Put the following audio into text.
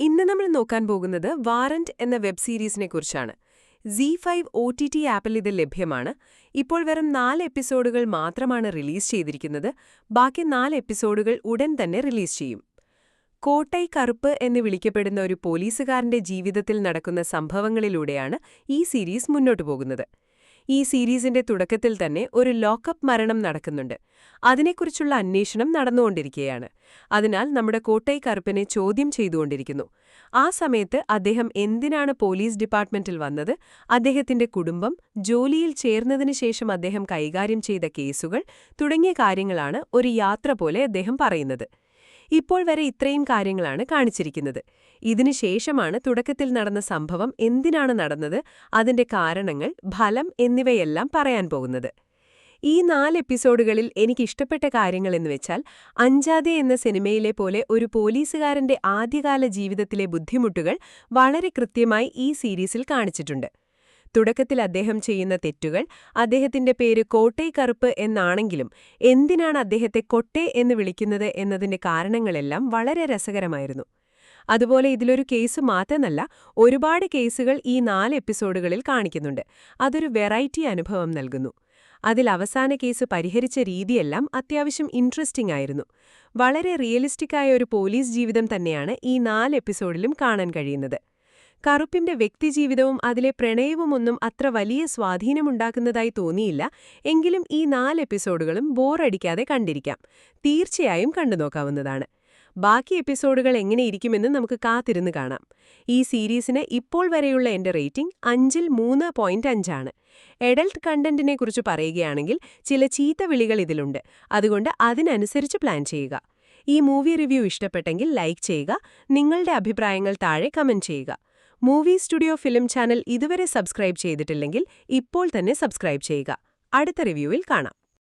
ഇന്ന് നമ്മൾ നോക്കാൻ പോകുന്നത് വാറന്റ് എന്ന വെബ് സീരീസിനെ കുറിച്ചാണ്. Z5 OTT ആപ്പിൽ ഇത് ലഭ്യമാണ്. ഇപ്പോൾ വെറും 4 എപ്പിസോഡുകൾ മാത്രമാണ് റിലീസ് ചെയ്തിരിക്കുന്നത്. ബാക്കി 4 എപ്പിസോഡുകൾ ഉടൻ തന്നെ റിലീസ് ചെയ്യും. കോട്ടൈ കറുപ്പ് എന്ന് വിളിക്കപ്പെടുന്ന ഒരു പോലീസുകാരന്റെ ജീവിതത്തിൽ നടക്കുന്ന സംഭവങ്ങളിലൂടെയാണ് ഈ സീരീസ് മുന്നോട്ടു പോകുന്നത്. ഈ സീരീസിന്റെ തുടക്കത്തിൽ തന്നെ ഒരു ലോക്കപ്പ് മരണം നടക്കുന്നുണ്ട്. അതിനെക്കുറിച്ചുള്ള അന്വേഷണം നടന്നുകൊണ്ടിരിക്കുകയാണ്. അതിനാൽ നമ്മുടെ കോട്ടൈ കറുപ്പിനെ ചോദ്യം ചെയ്തുകൊണ്ടിരിക്കുന്നു. ആ സമയത്ത് അദ്ദേഹം എന്തിനാണ് പോലീസ് ഡിപ്പാർട്ട്മെന്റിൽ വന്നത്, അദ്ദേഹത്തിന്റെ കുടുംബം, ജോലിയിൽ ചേർന്നതിനു ശേഷം അദ്ദേഹം കൈകാര്യം ചെയ്ത കേസുകൾ തുടങ്ങിയ കാര്യങ്ങളാണ് ഒരു യാത്ര പോലെ അദ്ദേഹം പറയുന്നത്. ഇപ്പോൾ വരെ ഇത്രയും കാര്യങ്ങളാണ് കാണിച്ചിരിക്കുന്നത്. ഇതിനുശേഷമാണ് തുടക്കത്തിൽ നടന്ന സംഭവം എന്തിനാണ് നടന്നത്, അതിന്റെ കാരണങ്ങൾ, ഫലം എന്നിവയെല്ലാം പറയാൻ പോകുന്നത്. ഈ 4 എപ്പിസോഡുകളിൽ എനിക്കിഷ്ടപ്പെട്ട കാര്യങ്ങളെന്ന് വെച്ചാൽ, അഞ്ചാതെ എന്ന സിനിമയിലെ പോലെ ഒരു പോലീസുകാരന്റെ ആദ്യകാല ജീവിതത്തിലെ ബുദ്ധിമുട്ടുകൾ വളരെ കൃത്യമായി ഈ സീരീസിൽ കാണിച്ചിട്ടുണ്ട്. തുടക്കത്തിൽ അദ്ദേഹം ചെയ്യുന്ന തെറ്റുകൾ, അദ്ദേഹത്തിന്റെ പേര് കോട്ടൈ കറുപ്പ് എന്നാണെങ്കിലും എന്തിനാണ് അദ്ദേഹത്തെ കൊട്ടെ എന്ന് വിളിക്കുന്നത് എന്നതിന്റെ കാരണങ്ങളെല്ലാം വളരെ രസകരമായിരുന്നു. അതുപോലെ ഇതിലൊരു കേസ് മാത്രമല്ല, ഒരുപാട് കേസുകൾ ഈ 4 എപ്പിസോഡുകളിൽ കാണിക്കുന്നുണ്ട്. അതൊരു വെറൈറ്റി അനുഭവം നൽകുന്നു. അതിൽ അവസാന കേസ് പരിഹരിച്ച രീതിയെല്ലാം അത്യാവശ്യം ഇൻട്രസ്റ്റിംഗ് ആയിരുന്നു. വളരെ റിയലിസ്റ്റിക്കായ ഒരു പോലീസ് ജീവിതം തന്നെയാണ് ഈ 4 എപ്പിസോഡിലും കാണാൻ കഴിയുന്നത്. കറുപ്പിന്റെ വ്യക്തിജീവിതവും അതിലെ പ്രണയവുമൊന്നും അത്ര വലിയ സ്വാധീനമുണ്ടാക്കുന്നതായി തോന്നിയില്ല. എങ്കിലും ഈ 4 എപ്പിസോഡുകളും ബോറടിക്കാതെ കണ്ടിരിക്കാം. തീർച്ചയായും കണ്ടുനോക്കാവുന്നതാണ്. ബാക്കി എപ്പിസോഡുകൾ എങ്ങനെയിരിക്കുമെന്ന് നമുക്ക് കാത്തിരുന്ന് കാണാം. ഈ സീരീസിന് ഇപ്പോൾ വരെയുള്ള എന്റെ റേറ്റിംഗ് 5ൽ 3.5 ആണ്. എഡൽട്ട് കണ്ടന്റിനെ കുറിച്ച് പറയുകയാണെങ്കിൽ ചില ചീത്ത വിളികൾ ഇതിലുണ്ട്. അതുകൊണ്ട് അതിനനുസരിച്ച് പ്ലാൻ ചെയ്യുക. ഈ മൂവി റിവ്യൂ ഇഷ്ടപ്പെട്ടെങ്കിൽ ലൈക്ക് ചെയ്യുക. നിങ്ങളുടെ അഭിപ്രായങ്ങൾ താഴെ കമന്റ് ചെയ്യുക. മൂവി സ്റ്റുഡിയോ ഫിലിം ചാനൽ ഇതുവരെ സബ്സ്ക്രൈബ് ചെയ്തിട്ടില്ലെങ്കിൽ ഇപ്പോൾ തന്നെ സബ്സ്ക്രൈബ് ചെയ്യുക. അടുത്ത റിവ്യൂവിൽ കാണാം.